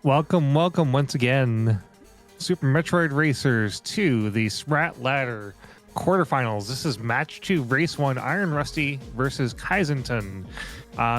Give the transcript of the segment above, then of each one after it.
Welcome once again, Super Metroid Racers, to the SMRAT Ladder Quarterfinals. This is Match 2, Race 1, Iron Rusty versus Kyzentun.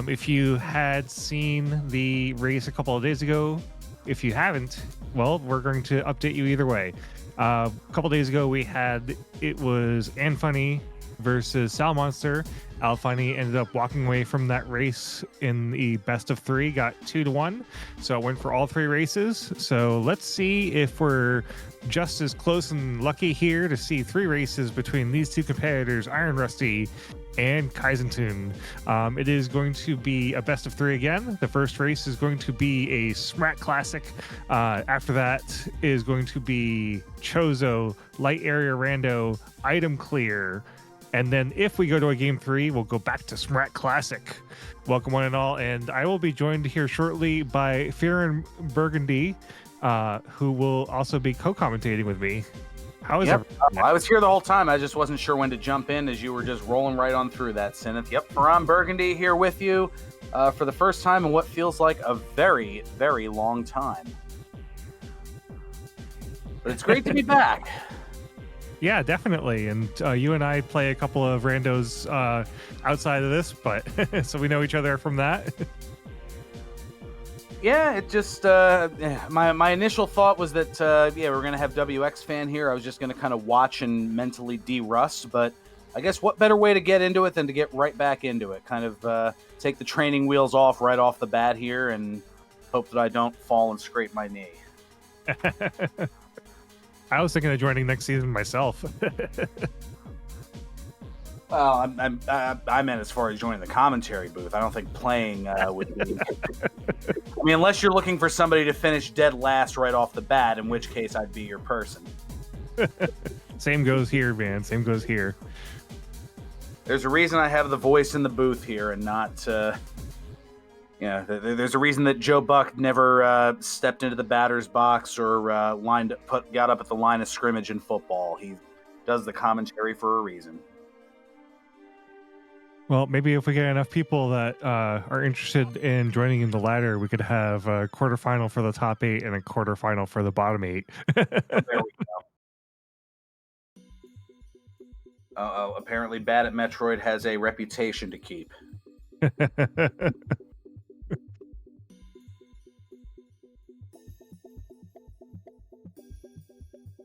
If you had seen the race a couple of days ago, if you haven't, well, we're going to update you either way. A couple days ago, it was Anfunny versus Sal Monster. Alfunny ended up walking away from that race in the best of three, got 2-1. So I went for all three races. So let's see if we're just as close and lucky here to see three races between these two competitors, Iron Rusty and Kyzentun. It is going to be a best of three again. The first race is going to be a SMRAT Classic. After that is going to be Chozo, Light Area Rando, Item Clear. And then if we go to a game three, we'll go back to SMRAT Classic. Welcome one and all. And I will be joined here shortly by Fearon Burgundy, who will also be co-commentating with me. How is it? I was here the whole time. I just wasn't sure when to jump in as you were just rolling right on through that, Syneth. Yep, Fearon Burgundy here with you for the first time in what feels like a very, very long time. But it's great to be back. Yeah, definitely. And you and I play a couple of randos outside of this, but so we know each other from that. Yeah, it just my initial thought was that we're gonna have WX fan here. I was just gonna kind of watch and mentally de-rust, but I guess what better way to get into it than to get right back into it? Kind of take the training wheels off right off the bat here and hope that I don't fall and scrape my knee. I was thinking of joining next season myself. Well, I meant as far as joining the commentary booth. I don't think playing would be. I mean, unless you're looking for somebody to finish dead last right off the bat, in which case I'd be your person. Same goes here, man. Same goes here. There's a reason I have the voice in the booth here and not... there's a reason that Joe Buck never stepped into the batter's box or got up at the line of scrimmage in football. He does the commentary for a reason. Well, maybe if we get enough people that are interested in joining in the ladder, we could have a quarterfinal for the top 8 and a quarterfinal for the bottom 8. There we go. Apparently Bad at Metroid has a reputation to keep.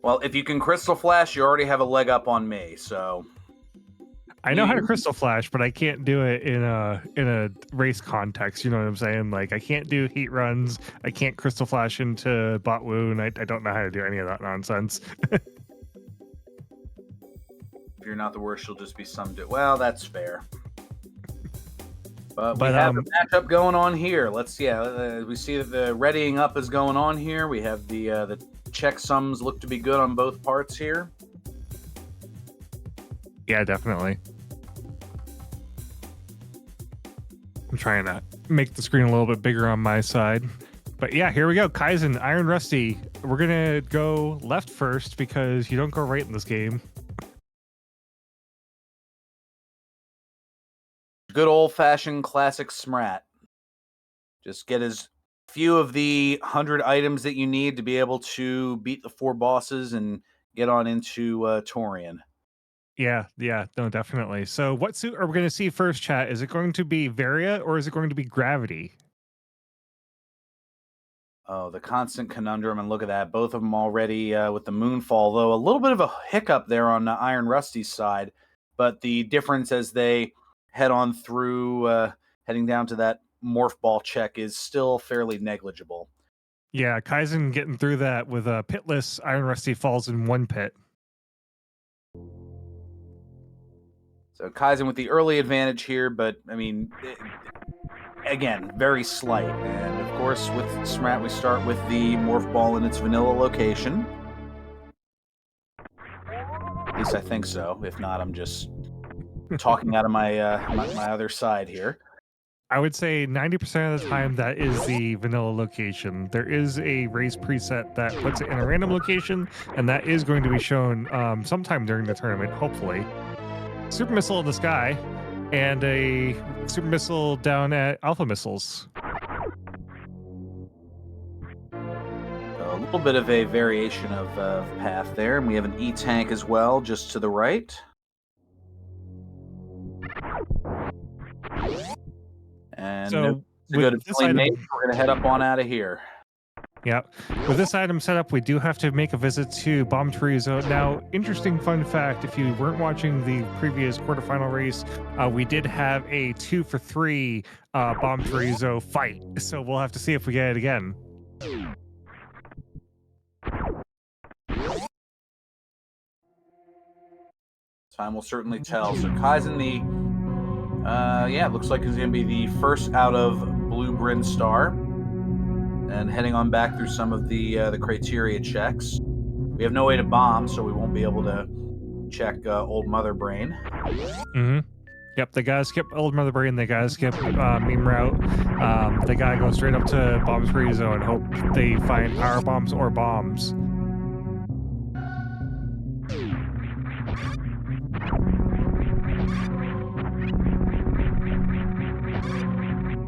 Well, if you can Crystal Flash, you already have a leg up on me, so... I know how to Crystal Flash, but I can't do it in a race context, you know what I'm saying? Like, I can't do heat runs, I can't Crystal Flash into Bot Wound, I don't know how to do any of that nonsense. If you're not the worst, you'll just be summed it. Well, that's fair. But we have a matchup going on here. We see that the readying up is going on here. We have the checksums look to be good on both parts here. Yeah, definitely. I'm trying to make the screen a little bit bigger on my side. But yeah, here we go. Kaizen, Iron Rusty. We're going to go left first because you don't go right in this game. Good old-fashioned classic SMRAT. Just get as few of the 100 items that you need to be able to beat the 4 bosses and get on into Torian. Yeah, no, definitely. So what suit are we going to see first, chat? Is it going to be Varia or is it going to be Gravity? Oh, the constant conundrum, and look at that. Both of them already with the Moonfall, though a little bit of a hiccup there on Iron Rusty's side, but the difference as they head on through, heading down to that Morph Ball check is still fairly negligible. Yeah, Kaizen getting through that with a pitless. Iron Rusty falls in 1 pit. So Kyzen with the early advantage here, but I mean, again, very slight. And of course, with SMRAT, we start with the Morph Ball in its vanilla location. At least I think so. If not, I'm just talking out of my other side here. I would say 90% of the time that is the vanilla location. There is a race preset that puts it in a random location, and that is going to be shown sometime during the tournament, hopefully. Super Missile in the sky, and a Super Missile down at Alpha Missiles. little bit of a variation of path there, and we have an E-tank as well, just to the right. And So to go to with this Billy item, Mays, we're going to head up on out of here. yeah, with this item set up, we do have to make a visit to Bomb Chorizo. Now, interesting fun fact: if you weren't watching the previous quarterfinal race, we did have a 2 for 3 Bomb Chorizo fight. So we'll have to see if we get it again. Time will certainly tell. So Kaizen, it looks like he's going to be the first out of Blue Bryn Star, and heading on back through some of the criteria checks. We have no way to bomb, so we won't be able to check Old Mother Brain. Mm-hmm. Yep, they gotta skip Old Mother Brain. They gotta skip Meme Route. They gotta go straight up to Bomb Chorizo and hope they find power bombs or bombs.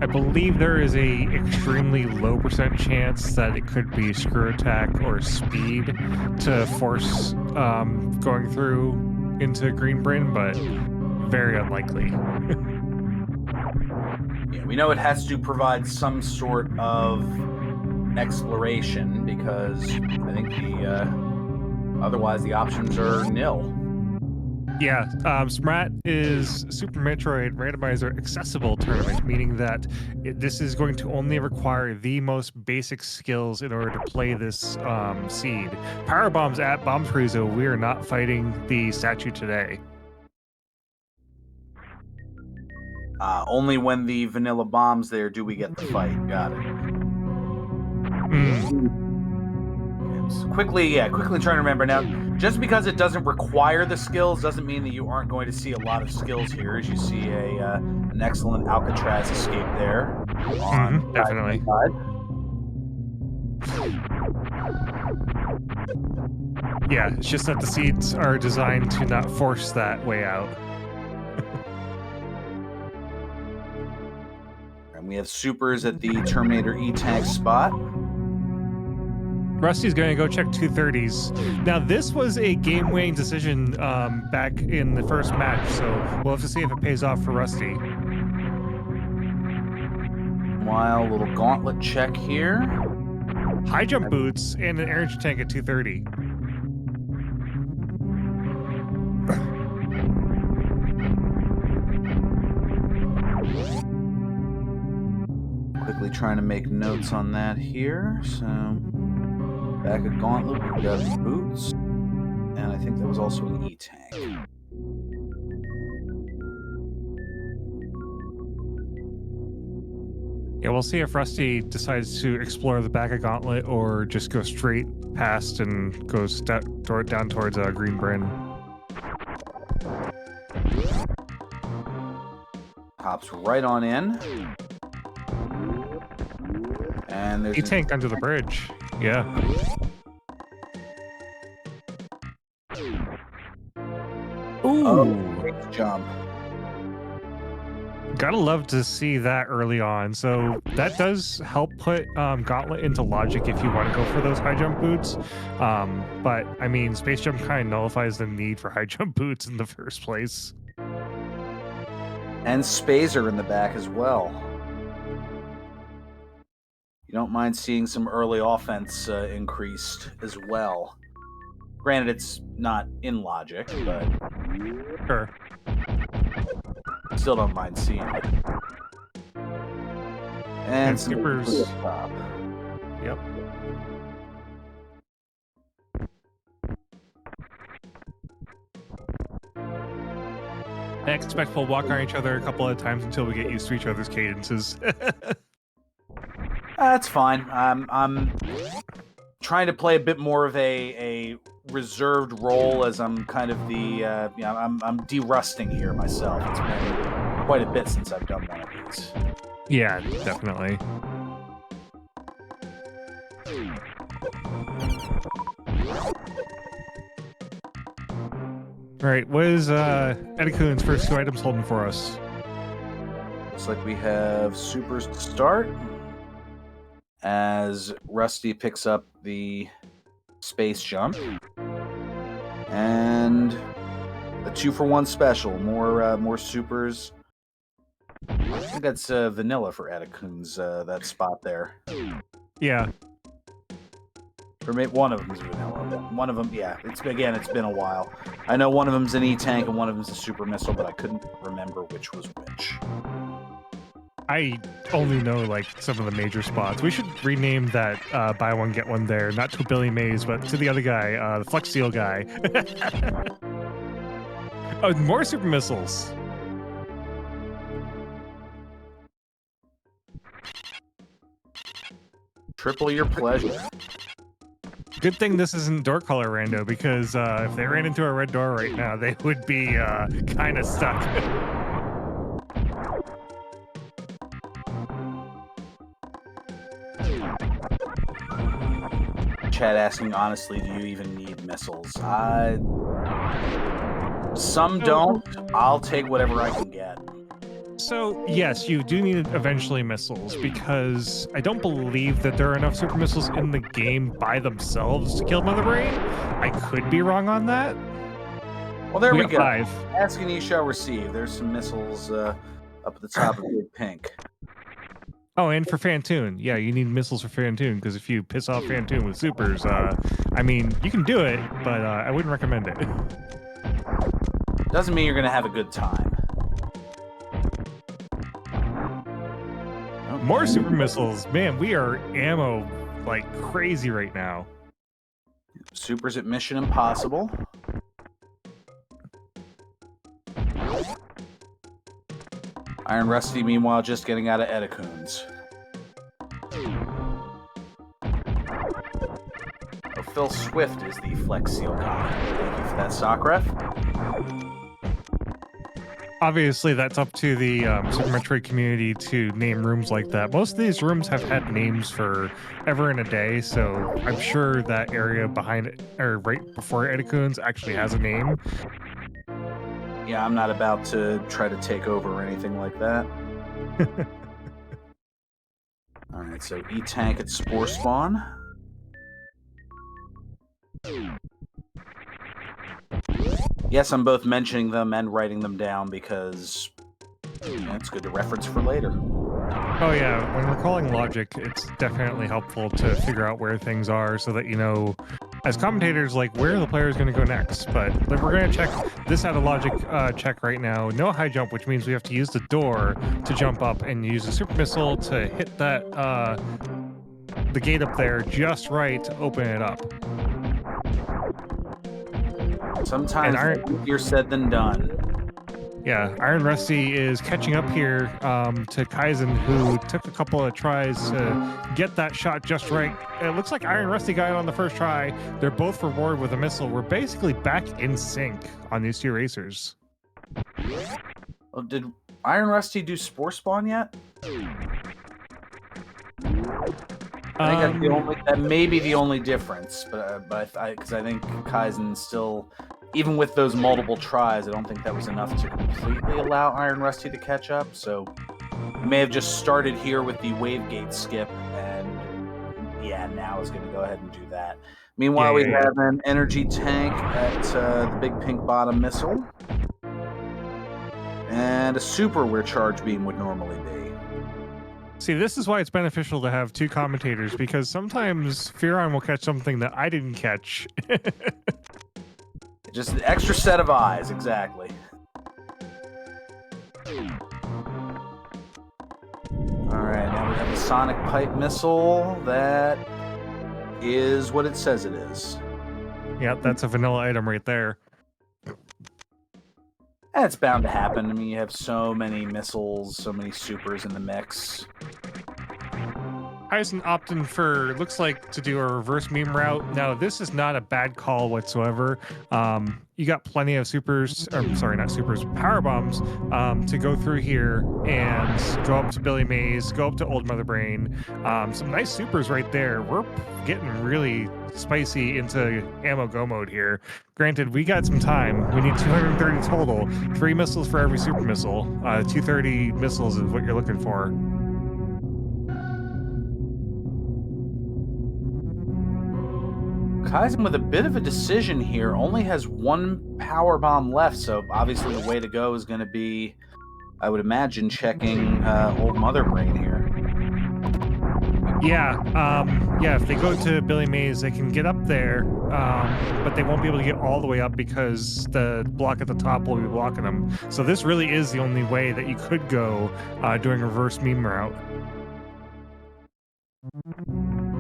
I believe there is a extremely low % chance that it could be screw attack or speed to force going through into Green Bryn, but very unlikely. Yeah, we know it has to provide some sort of exploration because I think otherwise the options are nil. Yeah, SMRAT is Super Metroid Randomizer Accessible Tournament, meaning that this is going to only require the most basic skills in order to play this seed. Power bombs at Bomb Chorizo, we are not fighting the statue today. Only when the vanilla bomb's there do we get the fight. Got it. Quickly trying to remember now. Just because it doesn't require the skills doesn't mean that you aren't going to see a lot of skills here. As you see an excellent Alcatraz escape there. Definitely. Yeah, it's just that the seeds are designed to not force that way out. And we have supers at the Terminator E-tank spot. Rusty's going to go check 230s. Now, this was a game-winning decision back in the first match, so we'll have to see if it pays off for Rusty. Meanwhile, a little gauntlet check here. High jump boots and an energy tank at 230. Quickly trying to make notes on that here. So, back at gauntlet, we've got boots. And I think that was also an E-tank. Yeah, we'll see if Rusty decides to explore the back of Gauntlet or just go straight past and goes down towards Green Bryn. Hops right on in. And there's E-tank under the bridge. Yeah. Ooh. Great jump. Gotta love to see that early on. So that does help put Gauntlet into logic if you want to go for those high jump boots. But I mean, Space Jump kind of nullifies the need for high jump boots in the first place. And Spazer in the back as well. You don't mind seeing some early offense increased as well. Granted, it's not in logic, but Sure. Still don't mind seeing it. And some Skippers. top. Yep. I expect we'll walk on each other a couple of times until we get used to each other's cadences. That's fine. I'm trying to play a bit more of a reserved role as I'm kind of the I'm de-rusting here myself. It's been quite a bit since I've done one of these. Yeah, definitely. All right, what is Edakun's first 2 items holding for us? Looks like we have supers to start, as Rusty picks up the space jump. And a 2-for-1 special. More supers. I think that's vanilla for Edekun's, that spot there. Yeah. Or maybe one of them's vanilla. One of them, yeah. It's been a while. I know one of them's an E-tank and one of them's a super missile, but I couldn't remember which was which. I only know like some of the major spots. We should rename that buy one get one there, not to Billy Mays, but to the other guy, the Flex Seal guy. Oh, more super missiles. Triple your pleasure. Good thing this isn't door color rando, because if they ran into a red door right now, they would be kind of stuck. Chad asking, honestly, do you even need missiles? Some don't. I'll take whatever I can get. So, yes, you do need eventually missiles, because I don't believe that there are enough super missiles in the game by themselves to kill Mother Brain. I could be wrong on that. Well, there we got go. 5. Asking you shall receive. There's some missiles up at the top of Big Pink. Oh, and for Kyzentun. Yeah, you need missiles for Kyzentun, because if you piss off Kyzentun with supers, I mean, you can do it, but I wouldn't recommend it. Doesn't mean you're going to have a good time. More super missiles. Man, we are ammo like crazy right now. Supers at Mission Impossible. Iron Rusty, meanwhile, just getting out of Edekun's. Oh, Phil Swift is the Flex Seal guy. Thank you for that, stock ref. Obviously, that's up to the Super Metroid community to name rooms like that. Most of these rooms have had names for ever and a day, so I'm sure that area behind it, or right before Edekun's, actually has a name. Yeah, I'm not about to try to take over or anything like that. All right, so E-Tank at Spore Spawn. Yes, I'm both mentioning them and writing them down because it's good to reference for later. Oh yeah, when recalling logic, it's definitely helpful to figure out where things are so that you know, as commentators, like where the player is going to go next. But we're going to check this out of logic check right now. No high jump, which means we have to use the door to jump up and use a super missile to hit that the gate up there just right to open it up. Sometimes easier said than done. Yeah, Iron Rusty is catching up here to Kyzentun, who took a couple of tries to get that shot just right. It looks like Iron Rusty got it on the first try. They're both rewarded with a missile. We're basically back in sync on these two racers. Well, did Iron Rusty do Spore Spawn yet? I think that may be the only difference, but because I think Kaizen still, even with those multiple tries, I don't think that was enough to completely allow Iron Rusty to catch up. So we may have just started here with the wave gate skip, and yeah, now is going to go ahead and do that. Meanwhile, we have an energy tank at the Big Pink Bottom missile, and a super where Charge Beam would normally be. See, this is why it's beneficial to have two commentators, because sometimes Firon will catch something that I didn't catch. Just an extra set of eyes, exactly. Alright, now we have a Sonic Pipe Missile that is what it says it is. Yeah, that's a vanilla item right there. And it's bound to happen. I mean, you have so many missiles, so many supers in the mix. Kyzentun opting for, looks like, to do a reverse meme route. Now, this is not a bad call whatsoever. You got plenty of supers, or sorry, not supers, power bombs to go through here and go up to Billy Mays, go up to Old Mother Brain. Some nice supers right there. We're getting really spicy into ammo go mode here. Granted, we got some time. We need 230 total. 3 missiles for every super missile. 230 missiles is what you're looking for. Kaizen with a bit of a decision here, only has one power bomb left, so obviously the way to go is going to be, I would imagine, checking old Mother Brain here. Yeah, if they go to Billy Mays, they can get up there, but they won't be able to get all the way up because the block at the top will be blocking them. So this really is the only way that you could go doing reverse meme route.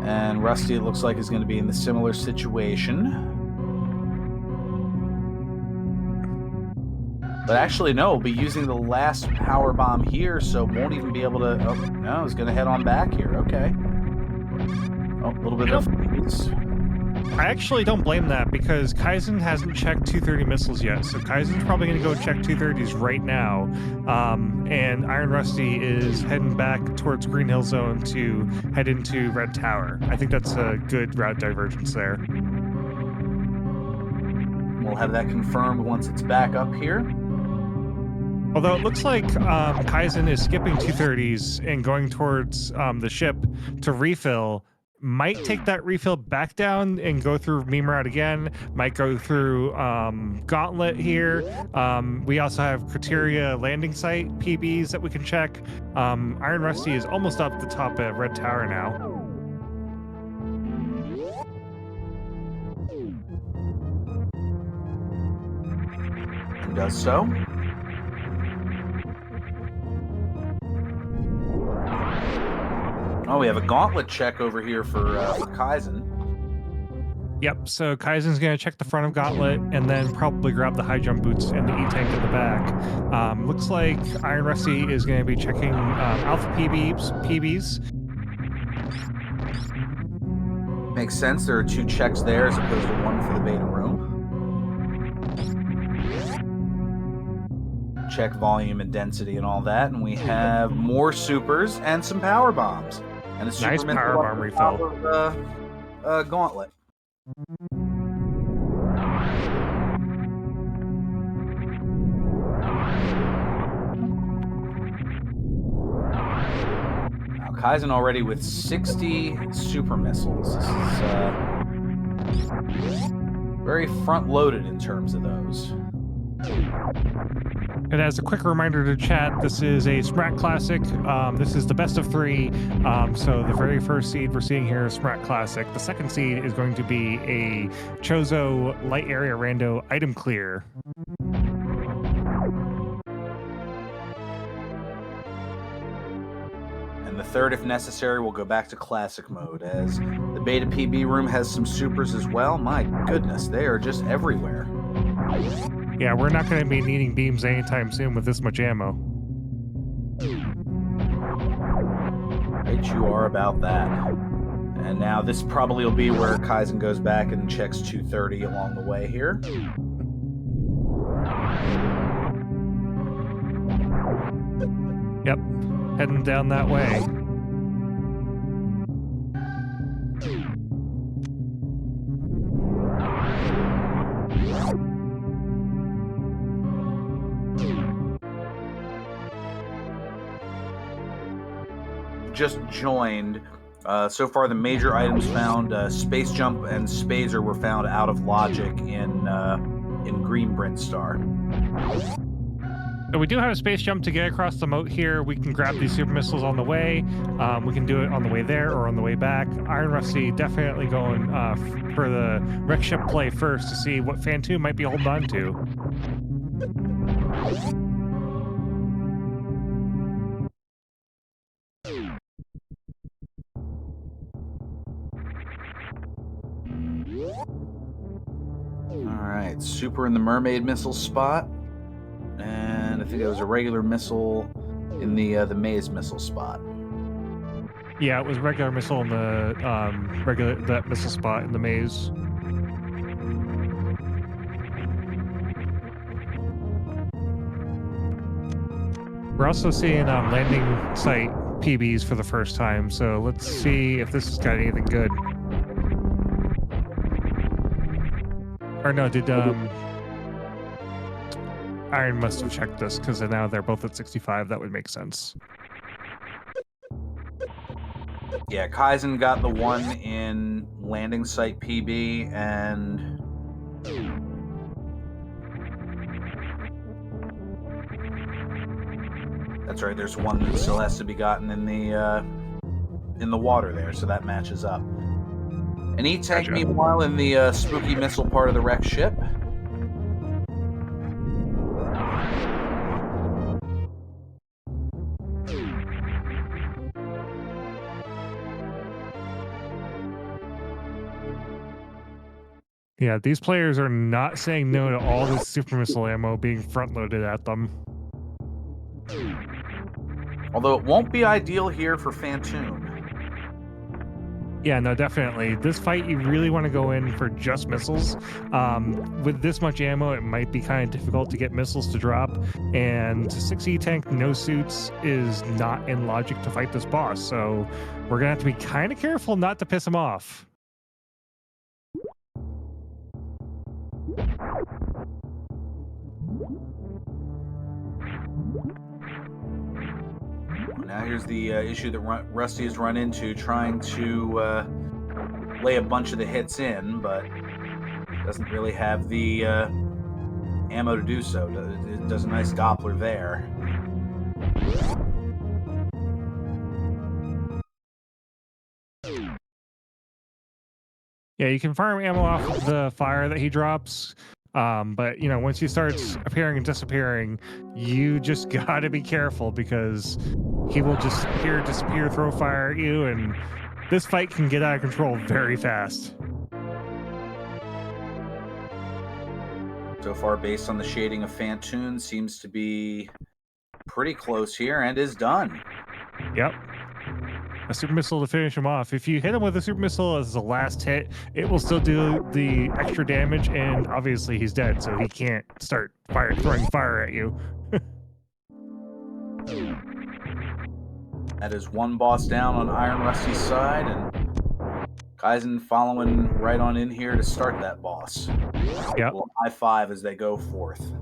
And Rusty, it looks like, is going to be in the similar situation. But actually, no, we'll be using the last power bomb here, so won't even be able to... Oh, no, he's going to head on back here. Okay. Oh, a little bit of... I actually don't blame that because Kyzen hasn't checked 230 missiles yet. So Kyzen's probably going to go check 230s right now. And Iron Rusty is heading back towards Green Hill Zone to head into Red Tower. I think that's a good route divergence there. We'll have that confirmed once it's back up here. Although it looks like Kyzen is skipping 230s and going towards the ship to refill. Might take that refill back down and go through meme route again. Might go through Gauntlet here. We also have Criteria landing site PBs that we can check. Iron Rusty is almost up the top at Red Tower now. And does so. Oh, we have a gauntlet check over here for Kyzen. Yep, so Kaizen's going to check the front of Gauntlet and then probably grab the high jump boots and the E-Tank in the back. Looks like Iron Rusty is going to be checking Alpha PBs. Makes sense. There are two checks there as opposed to one for the beta room. Check volume and density and all that. And we have more supers and some power bombs. And a super nice power bomb refill. Gauntlet. Now Kyzen already with 60 super missiles. This is very front-loaded in terms of those. And as a quick reminder to chat, this is a SMRAT Classic. This is the best of 3. So the very first seed we're seeing here is SMRAT Classic. The second seed is going to be a Chozo Light Area Rando Item Clear. And the third, if necessary, will go back to Classic mode, as the Beta PB room has some supers as well. My goodness, they are just everywhere. Yeah, we're not going to be needing beams anytime soon with this much ammo. Right, you are about that. And now this probably will be where Kyzen goes back and checks 230 along the way here. Yep, heading down that way. Just joined. So far, the major items found, Space Jump and Spazer were found out of logic in Green Brent Star. So we do have a space jump to get across the moat here. We can grab these super missiles on the way. We can do it on the way there or on the way back. Iron Rusty definitely going for the wreck ship play first to see what Fantu might be holding on to. Alright, super in the mermaid missile spot. And I think it was a regular missile in the maze missile spot. Yeah, it was regular missile in the that missile spot in the maze. We're also seeing landing site PBs for the first time, so let's see if this has got anything good. Or no, did Iron must have checked this because now they're both at 65. That would make sense. Yeah, Kyzen got the one in landing site PB, and that's right. There's one that still has to be gotten in the water there, so that matches up. An E-tank, Gotcha. meanwhile, in the spooky missile part of the wrecked ship. Yeah, these players are not saying no to all this super missile ammo being front loaded at them. Although it won't be ideal here for Fantoon. Yeah, no, definitely. This fight, you really want to go in for just missiles. With this much ammo, it might be kind of difficult to get missiles to drop. And 6E tank, no suits, is not in logic to fight this boss. So we're going to have to be kind of careful not to piss him off. Now here's the issue that Rusty has run into, trying to lay a bunch of the hits in, but doesn't really have the ammo to do so. It does a nice Doppler there. Yeah, you can farm ammo off of the fire that he drops. But, once he starts appearing and disappearing, you just got to be careful because he will just disappear, throw fire at you, and this fight can get out of control very fast. So far, based on the shading of Fantoon, seems to be pretty close here and is done. Yep. A super missile to finish him off. If you hit him with a super missile as the last hit, it will still do the extra damage, and obviously he's dead, so he can't start throwing fire at you. That is one boss down on Iron Rusty's side, and Kyzentun following right on in here to start that boss. Yep. Well, high five as they go forth.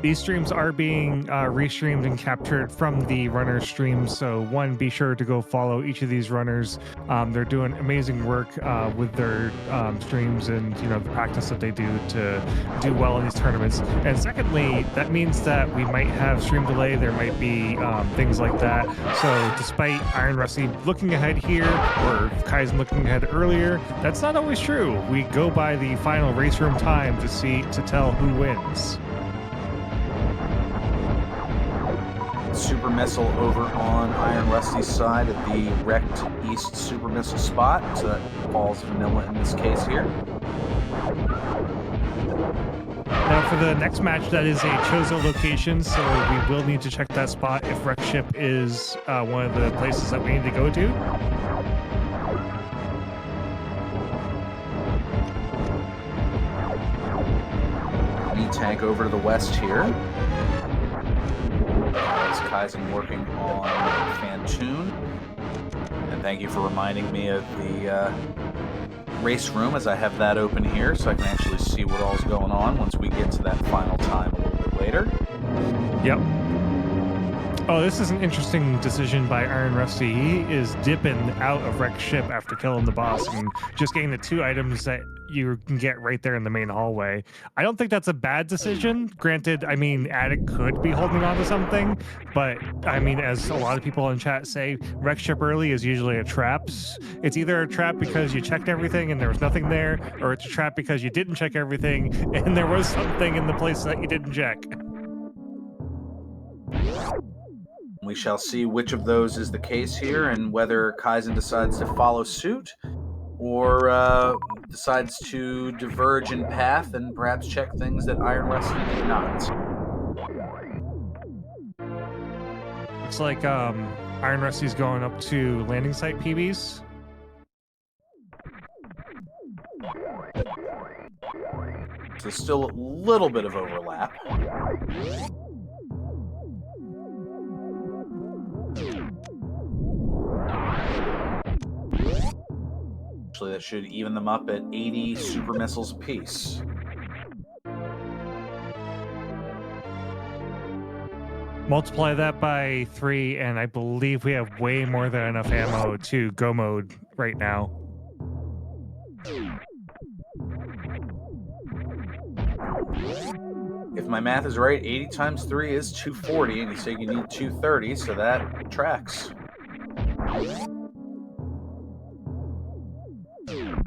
These streams are being restreamed and captured from the runner streams. So one, be sure to go follow each of these runners. They're doing amazing work with their streams and the practice that they do to do well in these tournaments. And secondly, that means that we might have stream delay. There might be things like that. So despite Iron Rusty looking ahead here, or Kyzentun looking ahead earlier, that's not always true. We go by the final race room time to tell who wins. Super missile over on Iron Rusty's side at the wrecked east super missile spot. So that falls vanilla in this case here. Now for the next match, that is a Chozo location, so we will need to check that spot if wreck ship is one of the places that we need to go to. E-tank over to the west here. Kyzentun working on Fantoon. And thank you for reminding me of the race room, as I have that open here, so I can actually see what all's going on once we get to that final time a little bit later. Yep. Oh, this is an interesting decision by Iron Rusty. He is dipping out of wrecked ship after killing the boss and just getting the 2 items that you can get right there in the main hallway. I don't think that's a bad decision. Granted, Attic could be holding on to something, but as a lot of people in chat say, wreck ship early is usually a trap. It's either a trap because you checked everything and there was nothing there, or it's a trap because you didn't check everything and there was something in the place that you didn't check. We shall see which of those is the case here, and whether Kyzentun decides to follow suit or decides to diverge in path and perhaps check things that Iron Rusty did not. Looks like Iron Rusty's going up to landing site PBs. So still a little bit of overlap. Actually, that should even them up at 80 super missiles apiece. Multiply that by 3, and I believe we have way more than enough ammo to go mode right now. If my math is right, 80 times 3 is 240, and you say you need 230, so that tracks.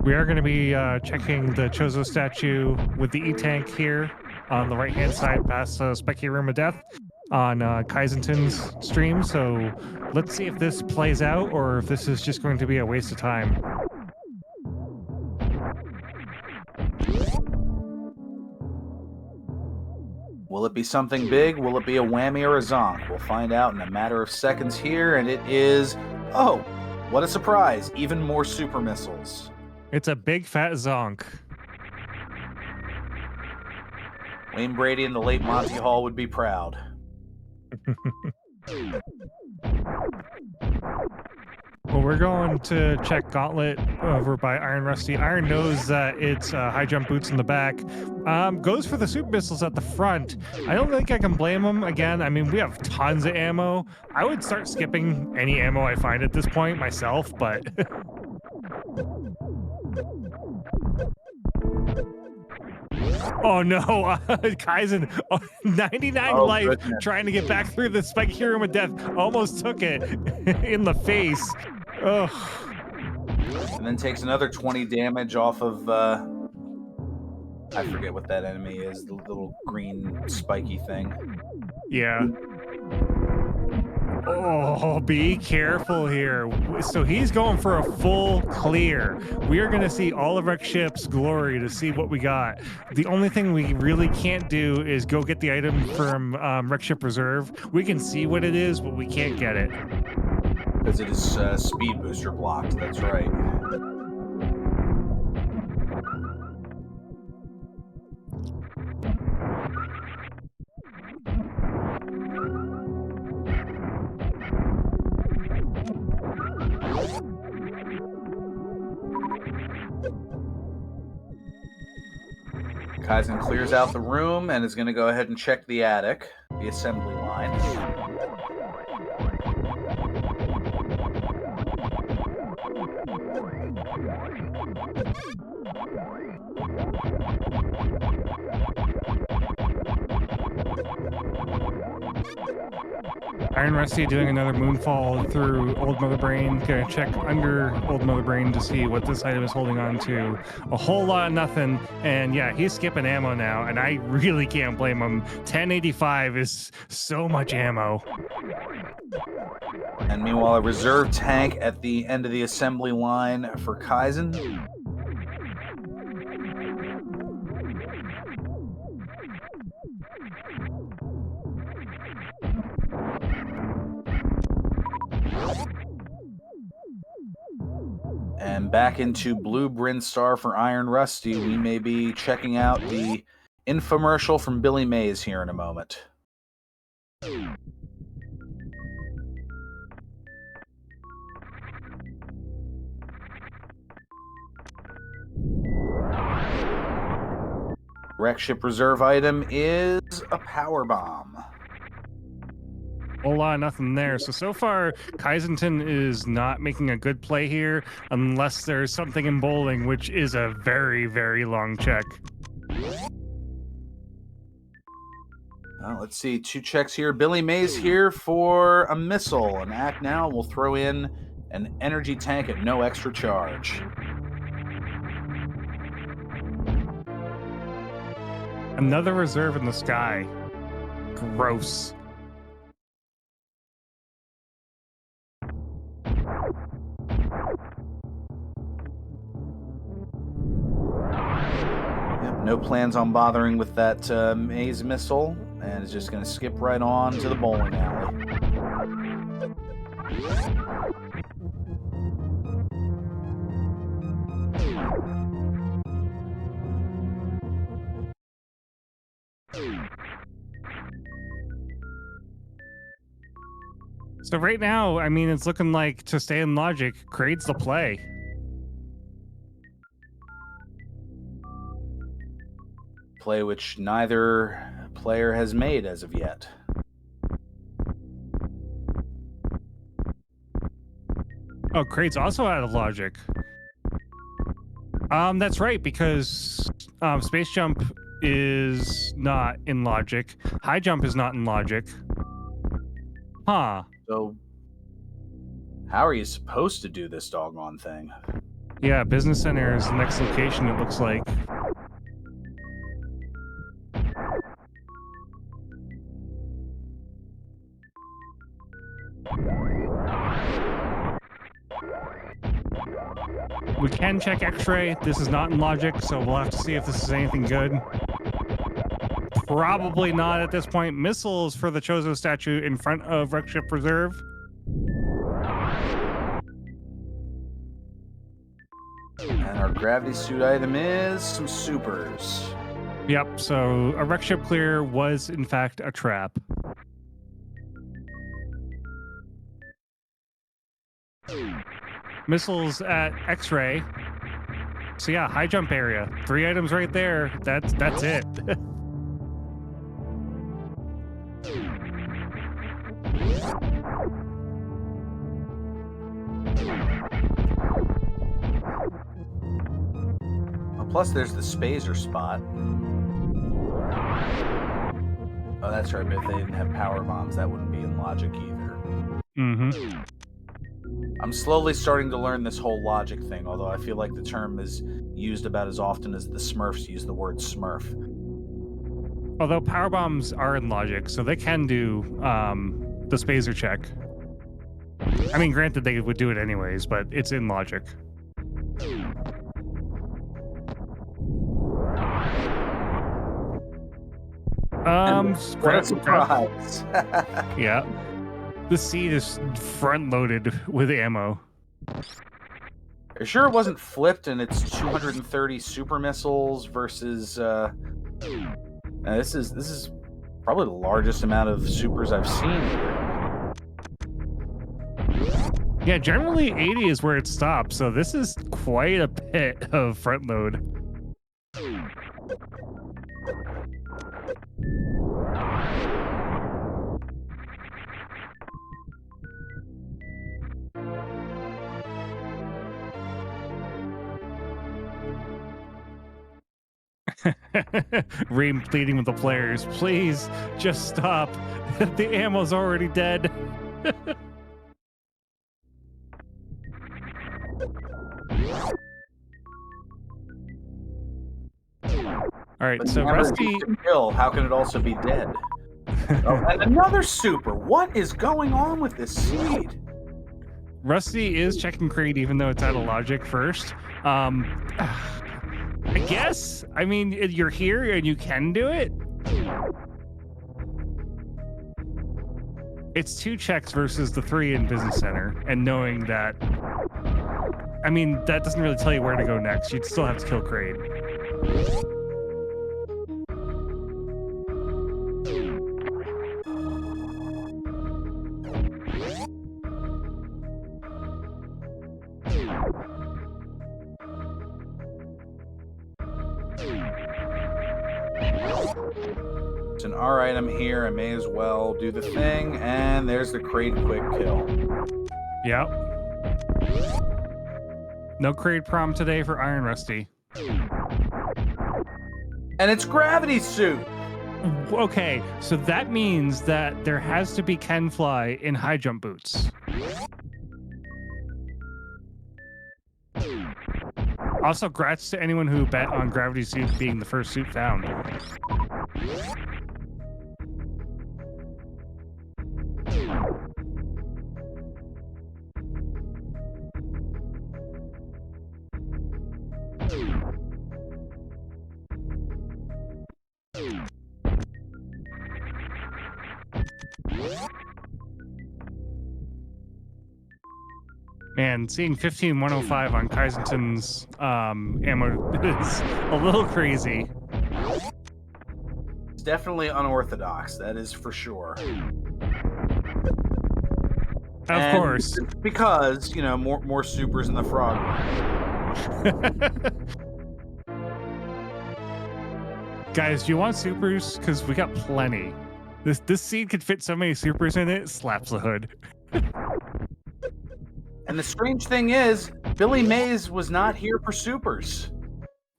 We are going to be checking the Chozo statue with the E-Tank here on the right-hand side past Specky Room of Death on Kyzentun's stream. So let's see if this plays out or if this is just going to be a waste of time. Will it be something big? Will it be a whammy or a zonk? We'll find out in a matter of seconds here, and it is... Oh, what a surprise. Even more super missiles. It's a big fat zonk. Wayne Brady and the late Monty Hall would be proud. Well, we're going to check Gauntlet over by Iron Rusty. Iron knows that it's high jump boots in the back. Goes for the super missiles at the front. I don't think I can blame him. Again, I mean, we have tons of ammo. I would start skipping any ammo I find at this point myself, but... Oh no, Kaizen, 99 life, goodness. trying to get back through the Spiky Room of Death, almost took it in the face. Ugh. And then takes another 20 damage off of, I forget what that enemy is, the little green spiky thing. Yeah. Oh, be careful here. So he's going for a full clear. We are going to see all of our ship's glory to see what we got. The only thing we really can't do is go get the item from Wreck Ship Reserve. We can see what it is, but we can't get it. Because it is speed booster blocked, that's right. Kaizen clears out the room and is going to go ahead and check the attic, the assembly line. Iron Rusty doing another moonfall through Old Mother Brain. Gonna check under Old Mother Brain to see what this item is holding on to. A whole lot of nothing. And yeah, he's skipping ammo now, and I really can't blame him. 1085 is so much ammo. And meanwhile, a reserve tank at the end of the assembly line for Kyzen. And back into Blue Brinstar for Iron Rusty. We may be checking out the infomercial from Billy Mays here in a moment. Wreck Ship Reserve item is a power bomb. Whole lot of nothing there. So far, Kyzentun is not making a good play here unless there's something in bowling, which is a very, very long check. Let's see, 2 checks here. Billy Mays here for a missile. An act now. We'll throw in an energy tank at no extra charge. Another reserve in the sky. Gross. No plans on bothering with that Maze missile, and is just going to skip right on to the bowling alley. So right now, I mean, it's looking like to stay in logic, creates the play. Play which neither player has made as of yet. Oh, crate's also out of logic. That's right, because space jump is not in logic. High jump is not in logic. Huh. So, how are you supposed to do this doggone thing? Yeah, business center is the next location, it looks like. We can check X-ray. This is not in logic, so we'll have to see if this is anything good. Probably not at this point. Missiles for the Chozo statue in front of Wreck Ship Reserve. And our gravity suit item is some supers. Yep, so a Wreck Ship clear was in fact a trap. Missiles at X-ray. So yeah, high jump area. 3 items right there. That's it. Plus, there's the Spazer spot. Oh, that's right. But if they didn't have power bombs, that wouldn't be in logic either. Mm-hmm. I'm slowly starting to learn this whole logic thing, although I feel like the term is used about as often as the Smurfs use the word Smurf. Although power bombs are in logic, so they can do the Spazer check. I mean, granted, they would do it anyways, but it's in logic. What a surprise. Yeah. The seat is front-loaded with ammo. Are you sure it wasn't flipped and it's 230 super missiles versus this is probably the largest amount of supers I've seen here. Yeah, generally 80 is where it stops, so this is quite a bit of front load. Reem pleading with the players, please just stop. The ammo's already dead. All right, so Rusty. Kill, how can it also be dead? Oh, and another super. What is going on with this seed? Rusty is checking crate, even though it's out of logic first. I guess. I mean, you're here and you can do it. It's 2 checks versus the 3 in business center, and knowing that. I mean, that doesn't really tell you where to go next. You'd still have to kill Crate. It's an R item here. I may as well do the thing. And there's the Crate quick kill. Yep. No Crate prom today for Iron Rusty. And it's gravity suit. Okay, so that means that there has to be Ken Fly in high jump boots. Also, grats to anyone who bet on Gravity Suit being the first suit found. Man, seeing 15105 on Kyzentun's ammo is a little crazy. It's definitely unorthodox, that is for sure. Of course. Because, you know, more supers in the frog. Guys, do you want supers? Because we got plenty. This seed could fit so many supers in it, slaps the hood. And the strange thing is, Billy Mays was not here for supers.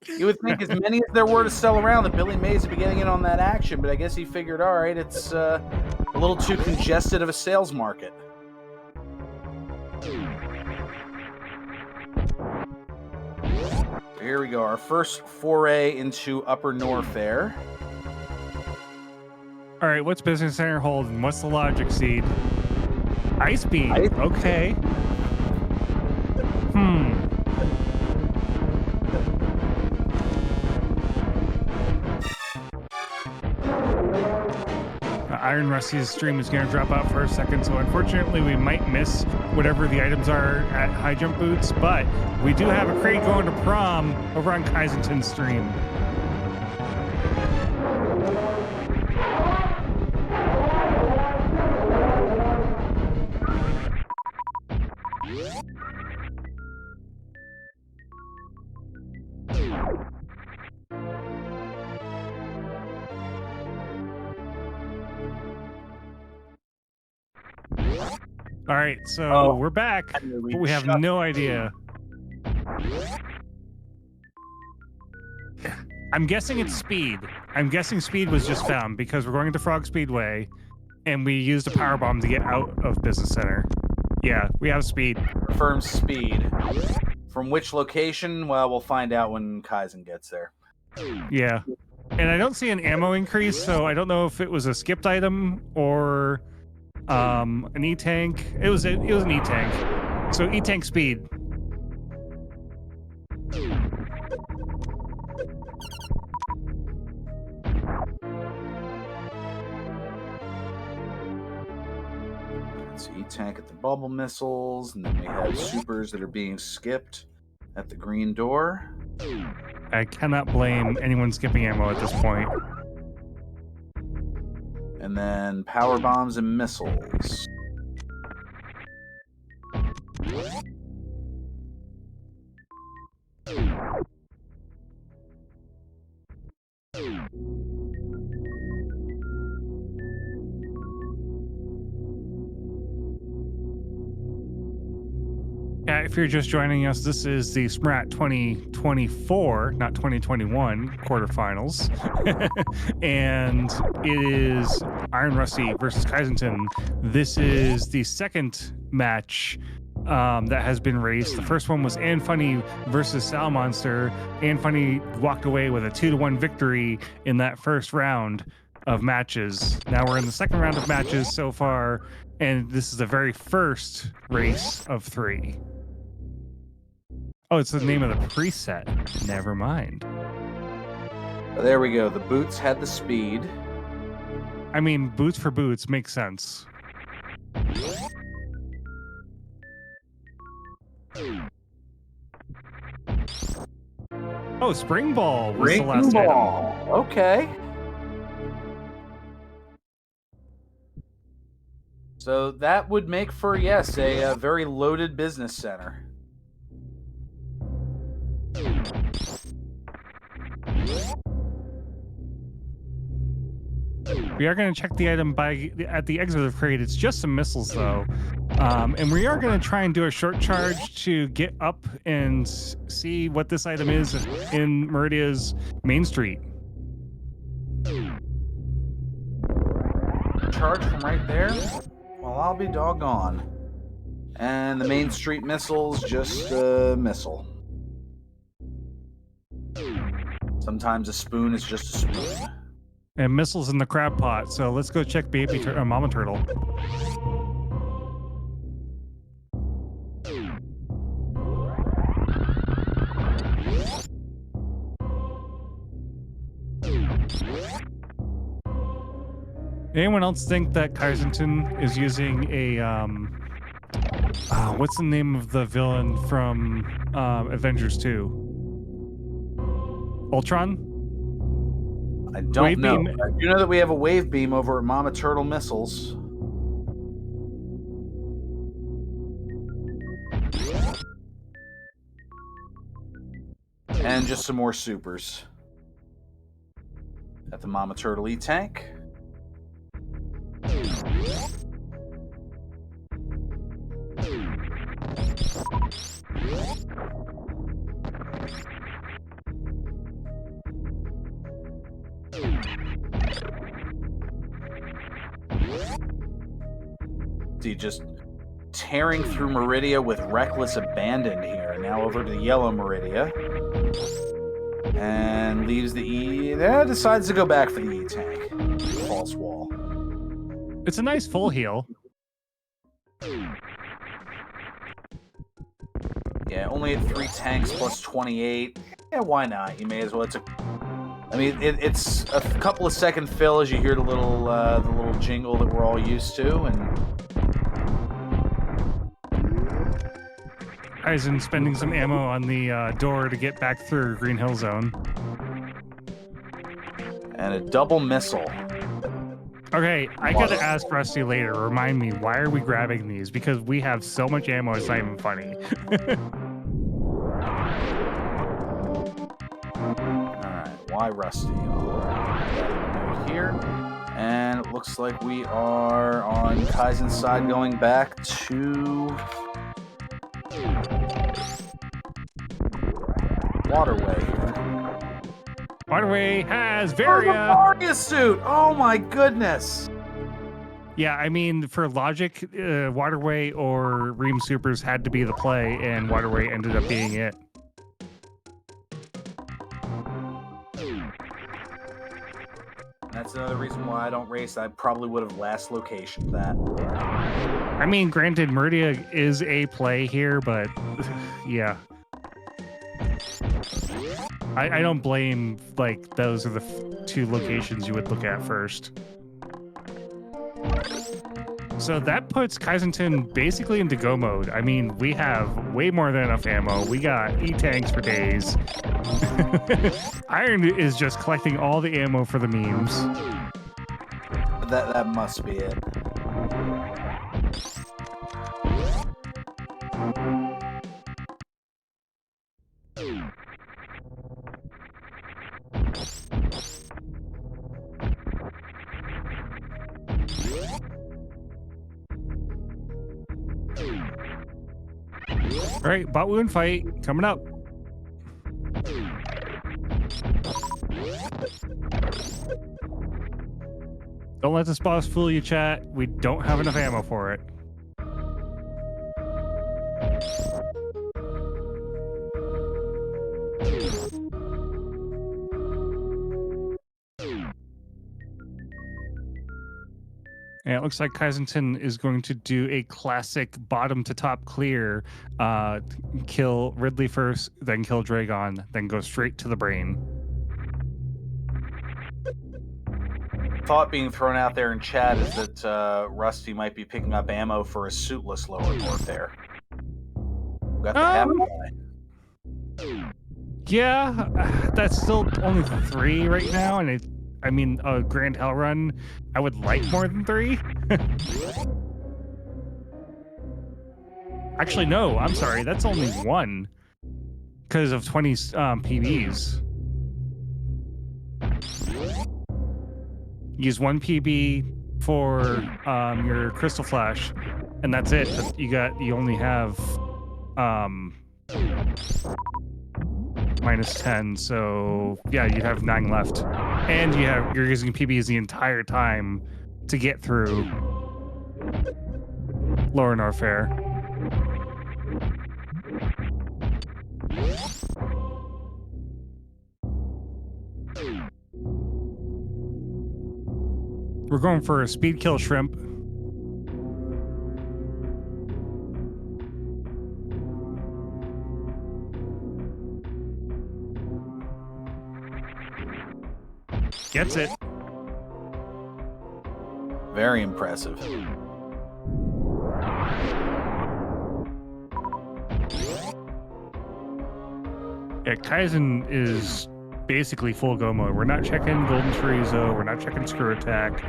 You would think as many as there were to sell around that Billy Mays would be getting in on that action, but I guess he figured, all right, it's a little too congested of a sales market. Here we go, our first foray into Upper Norfair. All right, what's Business Center holding? What's the logic seed? Ice Beam. Okay. Iron Rusty's stream is going to drop out for a second, so unfortunately we might miss whatever the items are at High Jump Boots, but we do have a crate going to prom over on Kyzentun's stream. All right, so we're back, but we have no idea. I'm guessing it's speed. I'm guessing speed was just found because we're going into Frog Speedway, and we used a power bomb to get out of Business Center. Yeah, we have speed. Confirmed speed. From which location? Well, we'll find out when Kaizen gets there. Yeah, and I don't see an ammo increase, so I don't know if it was a skipped item or an E-tank. It was an E-tank. So E-tank speed. It's E-tank at the bubble missiles, and then we have supers that are being skipped at the green door. I cannot blame anyone skipping ammo at this point. And then power bombs and missiles. If you're just joining us, this is the SMRAT 2024, not 2021 quarterfinals. And it is Iron Rusty versus Kyzentun. This is the second match that has been raced. The first one was Funny versus Sal Monster. Funny walked away with a 2-1 victory in that first round of matches. Now we're in the second round of matches so far, and this is the very first race of 3. Oh, it's the name of the preset. Never mind. There we go. The boots had the speed. I mean, boots for boots makes sense. Oh, Spring Ball was the last item. Okay. So that would make for, yes, a very loaded business center. We are going to check the item at the exit of the crate. It's just some missiles, though. And we are going to try and do a short charge to get up and see what this item is in Meridia's Main Street. Charge from right there? Well, I'll be doggone. And the Main Street missile's just a missile. Sometimes a spoon is just a spoon. And missiles in the crab pot. So let's go check Mama Turtle. Anyone else think that Kyzentun is using a what's the name of the villain from Avengers 2? Ultron? I don't Wave know. beam. I do know that we have a wave beam over at Mama Turtle missiles. And just some more supers. At the Mama Turtle E-tank. See, just tearing through Meridia with reckless abandon here. Now over to the yellow Meridia. And leaves the E. Decides to go back for the E tank. False wall. It's a nice full heal. Yeah, only at 3 tanks plus 28. Yeah, why not? You may as well. I mean, it's a couple of second fill as you hear the little jingle that we're all used to, and Kyzen spending some ammo on the door to get back through Green Hill Zone. a double missile. Okay, I gotta ask Rusty later. Remind me, why are we grabbing these? Because we have so much ammo, it's not even funny. Alright, why Rusty? Right here. And it looks like we are on Kyzen's side going back to Waterway. Waterway has Oh, Varia. the Varia suit! Oh my goodness! Yeah, I mean, for logic, Waterway or Ream Supers had to be the play, and Waterway ended up being it. That's another reason why I don't race. I probably would have last location that. I mean, granted, Meridia is a play here, but yeah. I don't blame, like, those are the two locations you would look at first. So that puts Kyzentun basically into go mode. I mean, we have way more than enough ammo. We got E-tanks for days. Iron is just collecting all the ammo for the memes. That must be it. All right, bot wound fight coming up. Don't let this boss fool you, chat. We don't have enough ammo for it. And it looks like Kyzentun is going to do a classic bottom to top clear. Kill Ridley first, then kill Dragon, then go straight to the brain. Thought being thrown out there in chat is that Rusty might be picking up ammo for a suitless lower north there. Got the habit. Yeah, that's still only 3 right now, and I mean, a Grand Hell Run, I would like more than 3. Actually, no, I'm sorry, that's only 1 because of 20 PBs. Use 1 PB for your Crystal Flash, and that's it. You only have minus 10, so yeah, you'd have 9 left, and you're using PBs the entire time to get through Lower North Fair. We're going for a speed kill shrimp. Gets it. Very impressive. Yeah, Kyzen is basically full go mode. We're not checking Golden Chorizo. We're not checking Screw Attack.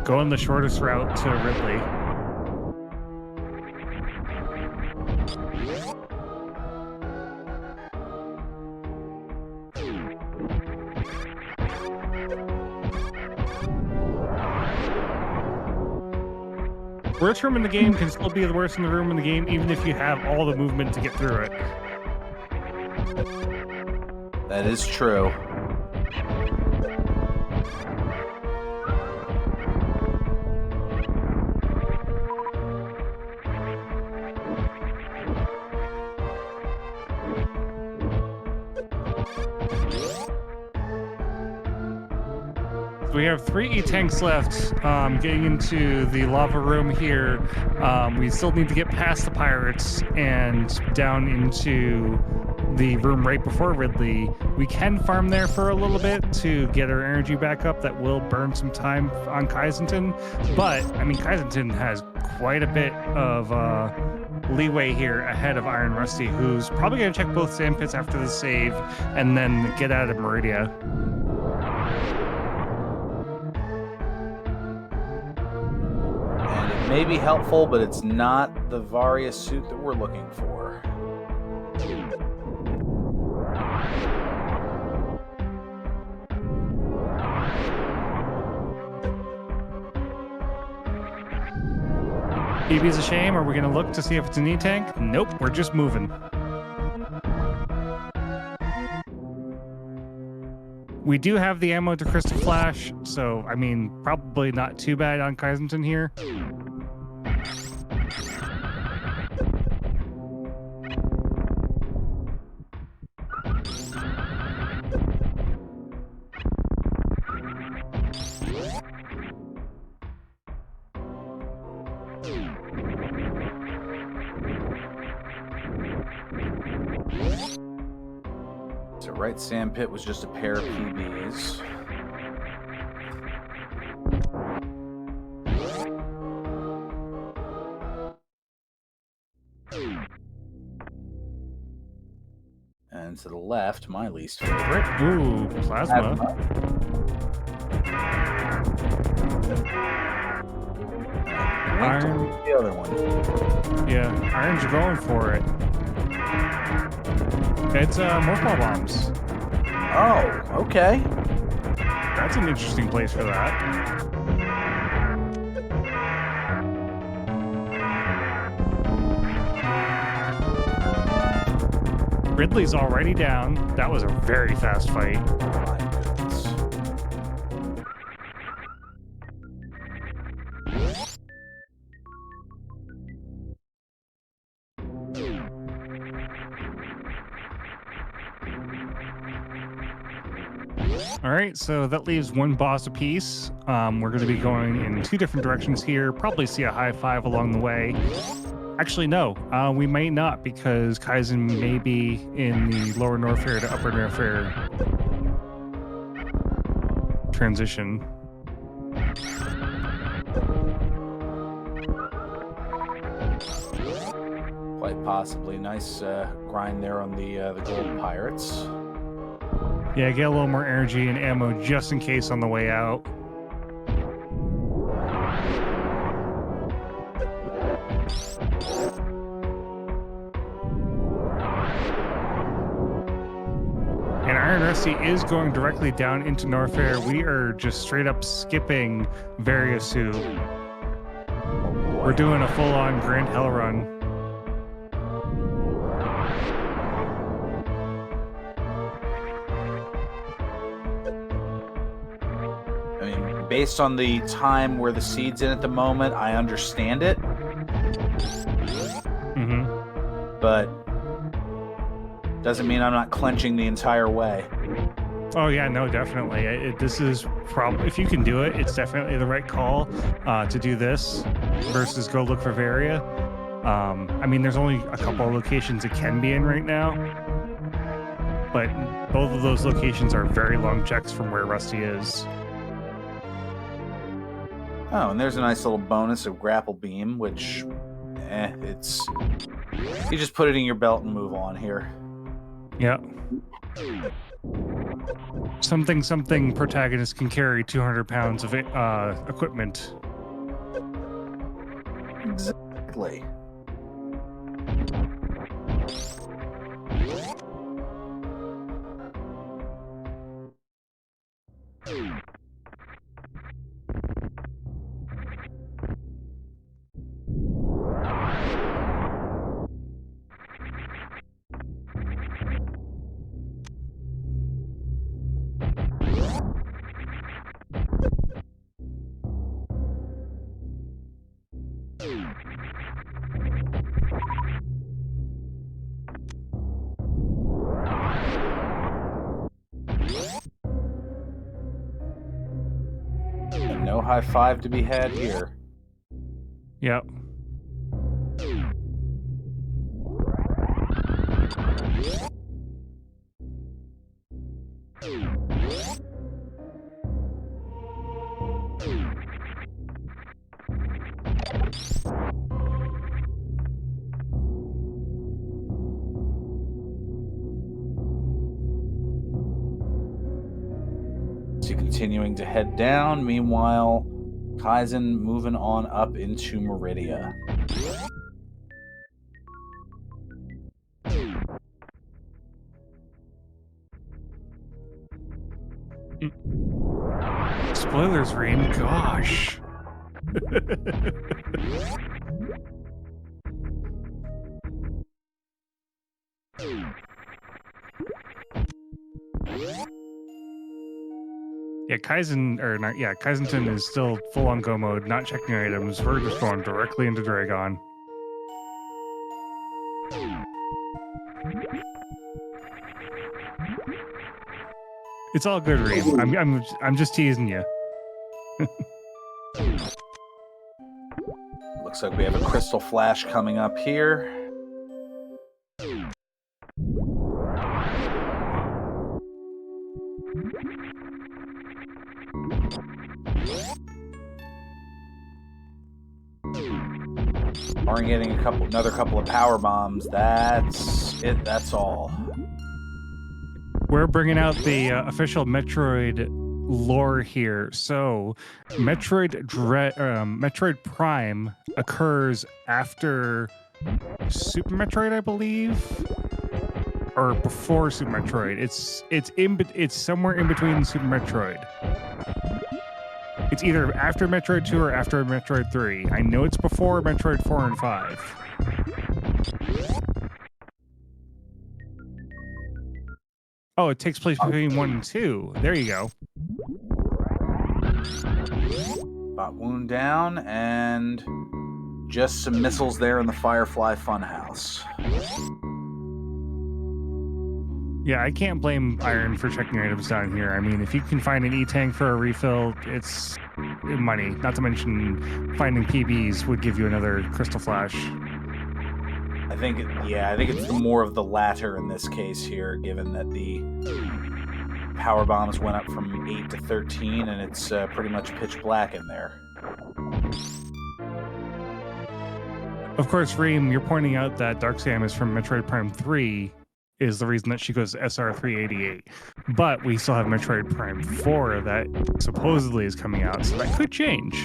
Going the shortest route to Ridley. Worst room in the game can still be the worst in the room in the game, even if you have all the movement to get through it. That is true. We have 3 E-tanks left getting into the lava room here. We still need to get past the pirates and down into the room right before Ridley. We can farm there for a little bit to get our energy back up. That will burn some time on Kyzentun. But, I mean, Kyzentun has quite a bit of leeway here ahead of Iron Rusty, who's probably going to check both sand pits after the save and then get out of Meridia. May be helpful, but it's not the Varia suit that we're looking for. BB's a shame. Are we going to look to see if it's an E-tank? Nope, we're just moving. We do have the ammo to Crystal Flash, so, I mean, probably not too bad on Kyzentun here. So right sand pit was just a pair of PBs. And to the left, my least favorite. Ooh, plasma. Iron. The other one. Yeah, Iron's going for it. It's morphle bombs. Oh, okay. That's an interesting place for that. Ridley's already down. That was a very fast fight. My goodness. All right, so that leaves one boss apiece. We're going to be going in 2 different directions here. Probably see a high 5 along the way. Actually, no, we may not, because Kaizen may be in the lower Norfair to upper Norfair transition. Quite possibly. Nice grind there on the gold pirates. Yeah, get a little more energy and ammo just in case on the way out. And Iron Rusty is going directly down into Norfair. We are just straight up skipping Variasu. We're doing a full-on Grand Hell run. I mean, based on the time where the seed's in at the moment, I understand it. But doesn't mean I'm not clenching the entire way. Oh yeah, no, definitely. This is probably, if you can do it, it's definitely the right call to do this versus go look for Varia. I mean, there's only a couple of locations it can be in right now, but both of those locations are very long checks from where Rusty is. Oh, and there's a nice little bonus of grapple beam, which, it's... You just put it in your belt and move on here. Yeah. Something protagonist can carry 200 pounds of equipment. Exactly. No high five to be had here. Yep. So continuing to head down. Meanwhile, Kyzen moving on up into Meridia. Spoilers, Reem. Gosh. Yeah, Kyzentun is still full on go mode, not checking items. We're just going directly into Dragon. It's all good, Reem. I'm just teasing you. Looks like we have a crystal flash coming up here. Aren't getting another couple of power bombs. That's it. That's all. We're bringing out the official Metroid lore here. So, Metroid Prime occurs after Super Metroid, I believe, or before Super Metroid. It's somewhere in between Super Metroid. It's either after Metroid 2 or after Metroid 3. I know it's before Metroid 4 and 5. Oh, it takes place between 1 and 2. There you go. Bot wound down, and just some missiles there in the Firefly Funhouse. Yeah, I can't blame Iron for checking items down here. I mean, if you can find an E-Tank for a refill, it's money. Not to mention finding PBs would give you another Crystal Flash. I think it's more of the latter in this case here, given that the power bombs went up from 8 to 13, and it's pretty much pitch black in there. Of course, Reem, you're pointing out that Dark Samus from Metroid Prime 3 is the reason that she goes SR388. But we still have Metroid Prime 4 that supposedly is coming out, so that could change.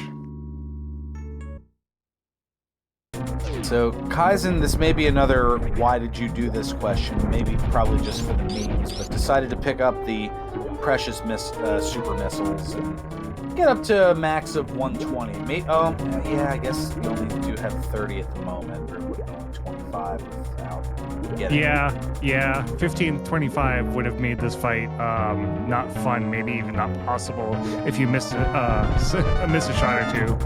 So, Kyzen, this may be another why did you do this question, maybe probably just for the memes, but decided to pick up the precious super missiles and get up to a max of 120. I guess you only do have 30 at the moment, or 25 without getting Yeah. 15-25 would have made this fight not fun, maybe even not possible if you miss a shot or two.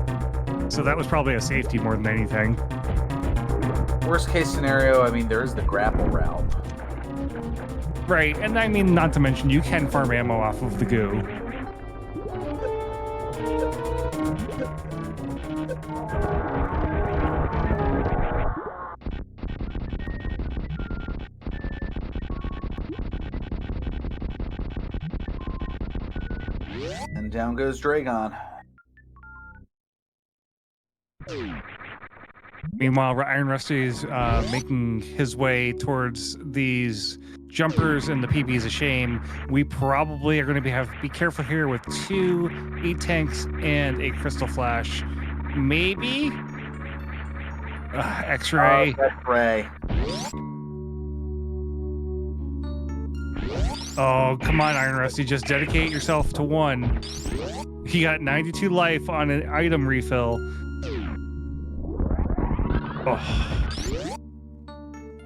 So that was probably a safety more than anything. Worst case scenario, I mean, there's the grapple route. Right, and I mean, not to mention, you can farm ammo off of the goo. And down goes Dragon. Meanwhile, Iron Rusty is making his way towards these jumpers, and the PB is a shame. We probably are going to be careful here with 2 E-Tanks and a Crystal Flash. Maybe? X-Ray. X-Ray. Oh, come on, Iron Rusty. Just dedicate yourself to one. He got 92 life on an item refill. Oh.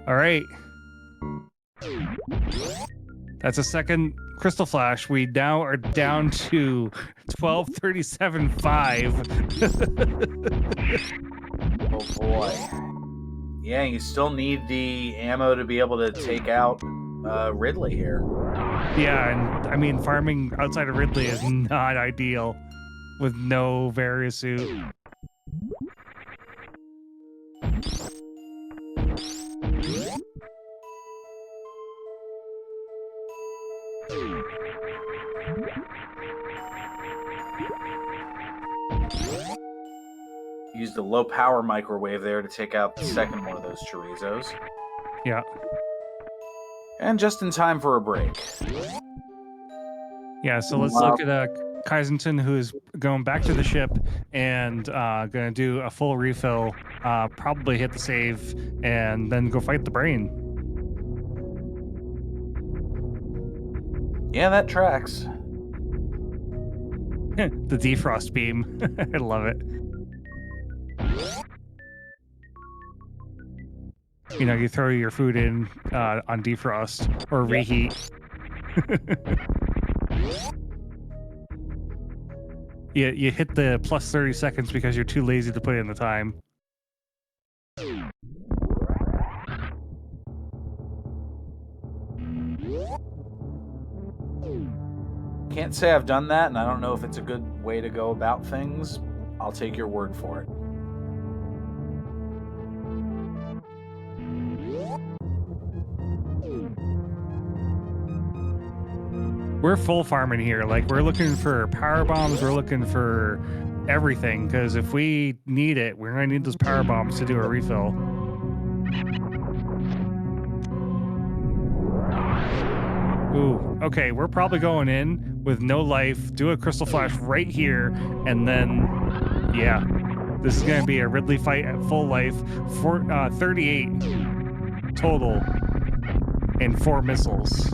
All right. That's a second Crystal Flash. We now are down to 1237.5. Oh boy. Yeah, you still need the ammo to be able to take out Ridley here. Yeah, and I mean, farming outside of Ridley is not ideal. with no varisuit. Used a low power microwave there to take out the second one of those chorizos. Yeah. And just in time for a break. Yeah, so let's look at Kyzentun, who is going back to the ship and going to do a full refill, probably hit the save, and then go fight the brain. Yeah, that tracks. The defrost beam. I love it. You know, you throw your food in on defrost or reheat. You hit the plus 30 seconds because you're too lazy to put in the time. Can't say I've done that, and I don't know if it's a good way to go about things. I'll take your word for it. We're full farming here. Like, we're looking for power bombs. We're looking for everything, because if we need it, we're going to need those power bombs to do a refill. Ooh, okay, we're probably going in with no life, do a crystal flash right here, and then, yeah, this is going to be a Ridley fight at full life. 38 total and 4 missiles.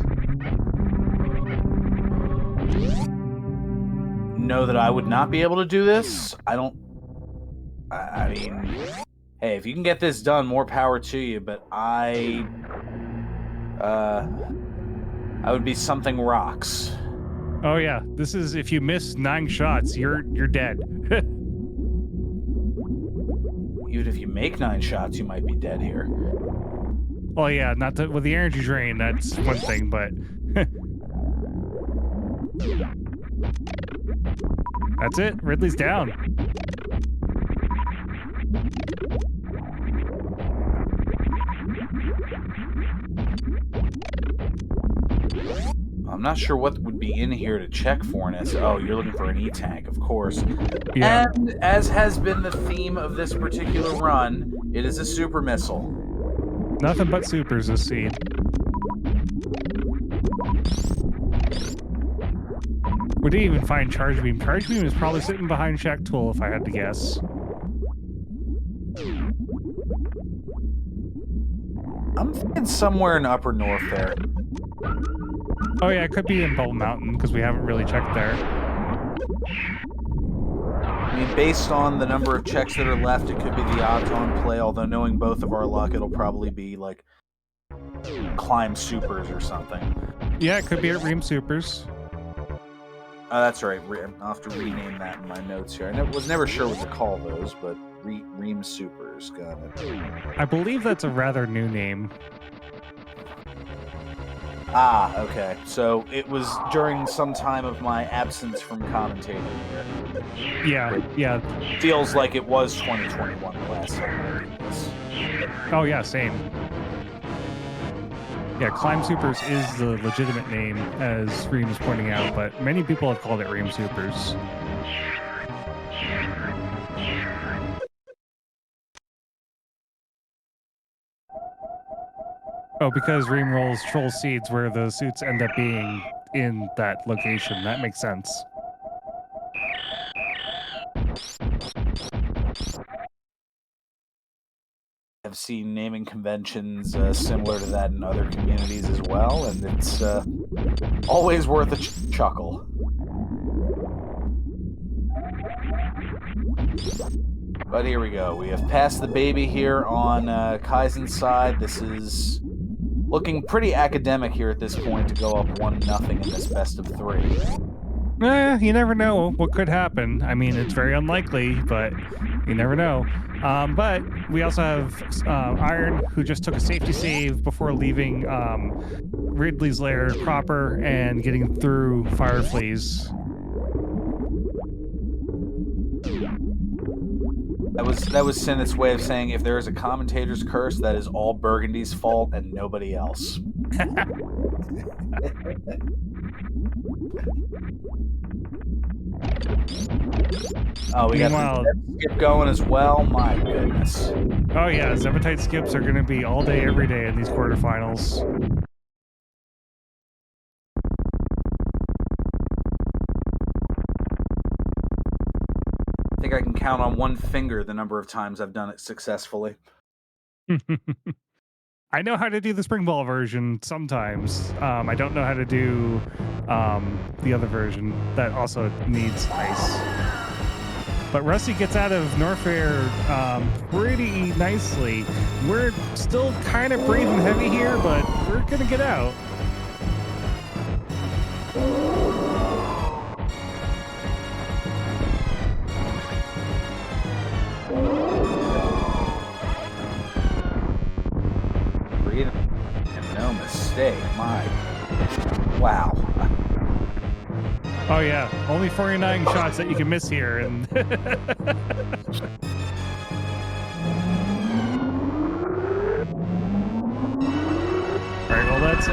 Know that I would not be able to do this. I mean, hey, if you can get this done, more power to you, but I would be something rocks. Oh yeah, this is, if you miss 9 shots, you're dead. Even if you make 9 shots, you might be dead here. Well, yeah, not to, with the energy drain, that's one thing, but that's it. Ridley's down. I'm not sure what would be in here to check for an S. Oh, you're looking for an E-tank, of course. Yeah. And as has been the theme of this particular run, it is a super missile. Nothing but supers this seed. We didn't even find Charge Beam. Charge Beam is probably sitting behind Shack Tool, if I had to guess. I'm thinking somewhere in Upper North there. Oh yeah, it could be in Bubble Mountain, because we haven't really checked there. I mean, based on the number of checks that are left, it could be the odds-on play, although knowing both of our luck, it'll probably be, like, Climb Supers or something. Yeah, it could be at Ream Supers. Oh, that's right. I'll have to rename that in my notes here. I was never sure what to call those, but Ream Supers. Got it. I believe that's a rather new name. Ah, okay. So it was during some time of my absence from commentating here. Yeah. Feels like it was 2021 the last time I did this. Oh yeah, same. Yeah, Climb Supers is the legitimate name, as Reem is pointing out, but many people have called it Ream Supers. Oh, because Reem rolls Troll Seeds where the suits end up being in that location. That makes sense. I've seen naming conventions similar to that in other communities as well, and it's always worth a chuckle. But here we go. We have passed the baby here on Kaizen's side. This is looking pretty academic here at this point to go up 1-0 in this best of 3. You never know what could happen. I mean, it's very unlikely, but you never know. But we also have Iron, who just took a safety save before leaving Ridley's lair proper and getting through Fire Fleas. That was Sineth's way of saying if there is a commentator's curse, that is all Burgundy's fault and nobody else. Oh, we Meanwhile, got the skip going as well. My goodness. oh yeah, Zepatite skips are going to be all day, every day in these quarterfinals. I think I can count on one finger the number of times I've done it successfully. I know how to do the spring ball version sometimes. I don't know how to do the other version that also needs ice. But Rusty gets out of Norfair pretty nicely. We're still kind of breathing heavy here, but we're going to get out. And no mistake. My wow. Oh yeah, only 49 shots that you can miss here, and all right. Well, that's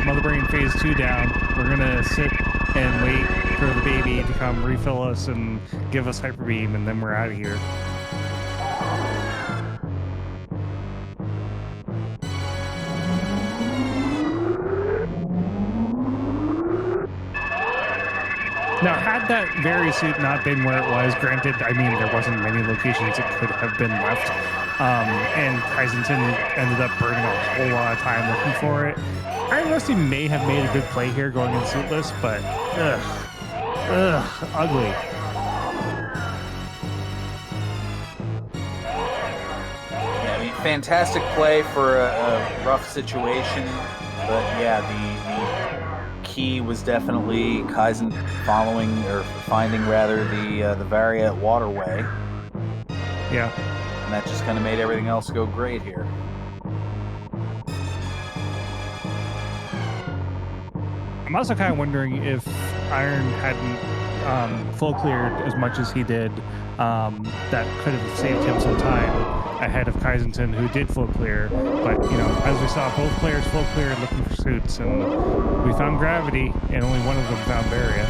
Mother Brain Phase 2 down. We're gonna sit and wait for the baby to come refill us and give us Hyper Beam, and then we're out of here. Now, had that Varisuit not been where it was, granted, I mean, there wasn't many locations it could have been left, and Kyzentun ended up burning a whole lot of time looking for it. Iron Rusty may have made a good play here going in suitless, but ugly. Yeah, I mean, fantastic play for a rough situation, but yeah, the key was definitely Kyzentun finding the Variat waterway. Yeah. And that just kind of made everything else go great here. I'm also kind of wondering if Iron hadn't full cleared as much as he did, that could have saved him some time ahead of Kyzentun, who did full clear. But, you know, as we saw, both players full clear looking for suits, and we found Gravity, and only one of them found Varia.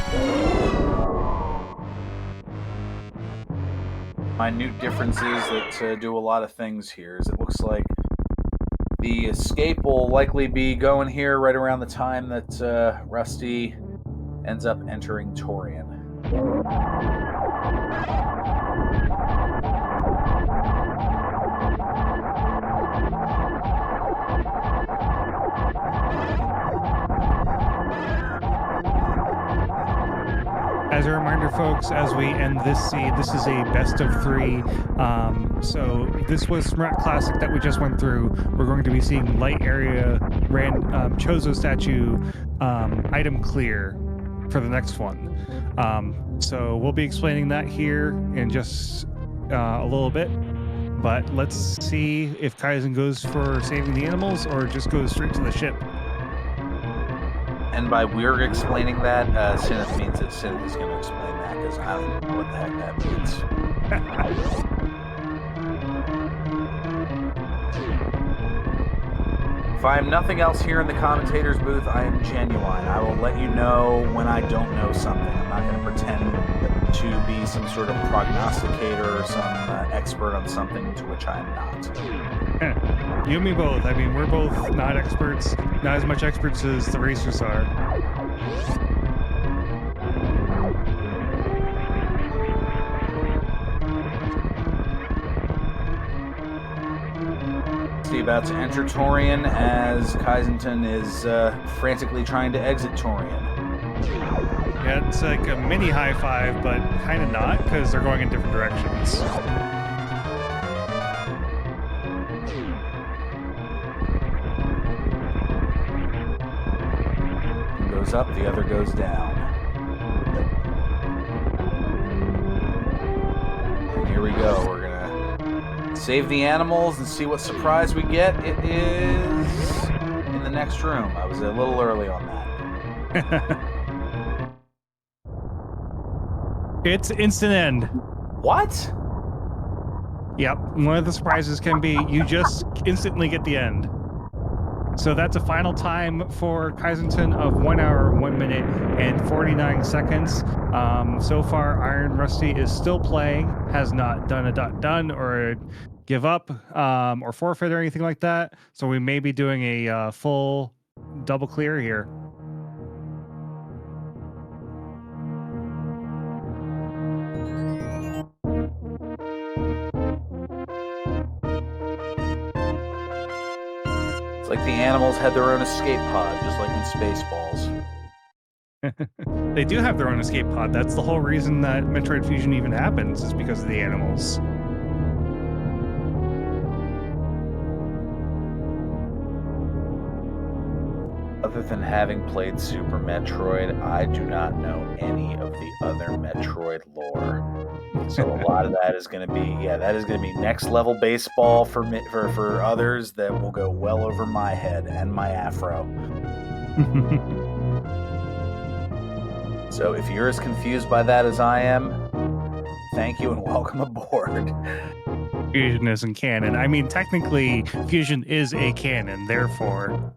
Minute differences that do a lot of things here is it looks like the escape will likely be going here right around the time that Rusty ends up entering Torian. As a reminder, folks, as we end this seed, this is a best of 3. So this was SMRAT Classic that we just went through. We're going to be seeing light area Chozo statue item clear for the next one. So we'll be explaining that here in just a little bit. But let's see if Kaizen goes for saving the animals or just goes straight to the ship. And by we're explaining that, Sineth means that Sineth is going to explain that, because I don't know what the heck that means. If I am nothing else here in the commentator's booth, I am genuine. I will let you know when I don't know something. I'm not going to pretend to be some sort of prognosticator or some expert on something to which I am not. You and me both. I mean, we're both not experts, not as much experts as the racers are. See about to enter Torian as Kyzentun is frantically trying to exit Torian. Yeah, it's like a mini high five, but kind of not, because they're going in different directions. One goes up, the other goes down. And here we go. We're gonna save the animals and see what surprise we get. It is in the next room. I was a little early on that. It's instant end. What? Yep. One of the surprises can be you just instantly get the end. So that's a final time for Kyzentun of 1 hour, 1 minute, and 49 seconds. So far, Iron Rusty is still playing, has not done a done or a give up or forfeit or anything like that. So we may be doing a full double clear here. It's like the animals had their own escape pod, just like in Spaceballs. They do have their own escape pod. That's the whole reason that Metroid Fusion even happens, is because of the animals. Other than having played Super Metroid, I do not know any of the other Metroid lore. So a lot of that is going to be, that is going to be next level baseball for others that will go well over my head and my afro. So if you're as confused by that as I am, thank you and welcome aboard. Fusion isn't canon. I mean, technically, Fusion is a canon, therefore.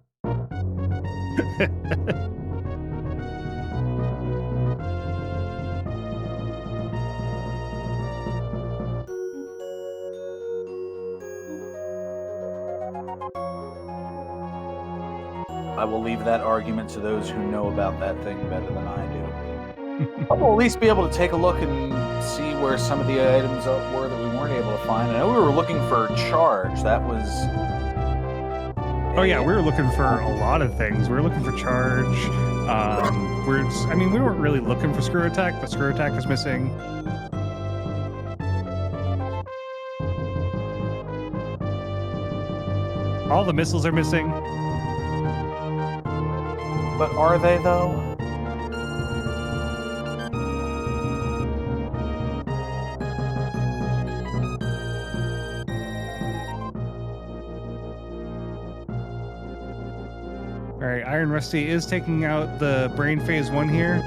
I will leave that argument to those who know about that thing better than I do. I will at least be able to take a look and see where some of the items were that we weren't able to find. I know we were looking for charge. That was... Oh yeah, we were looking for a lot of things. We were looking for charge. We weren't really looking for screw attack, but screw attack is missing. All the missiles are missing. But are they, though? All right, Iron Rusty is taking out the brain phase 1 here.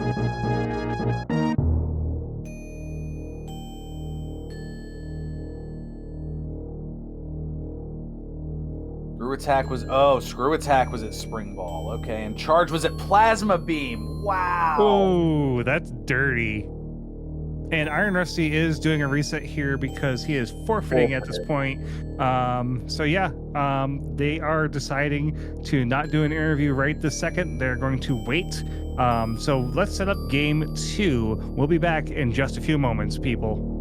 Screw attack was at spring ball. Okay, and charge was at plasma beam. Wow. Oh, that's dirty. And Iron Rusty is doing a reset here because he is forfeiting at this point. They are deciding to not do an interview right this second. They're going to wait. So let's set up game 2. We'll be back in just a few moments, people.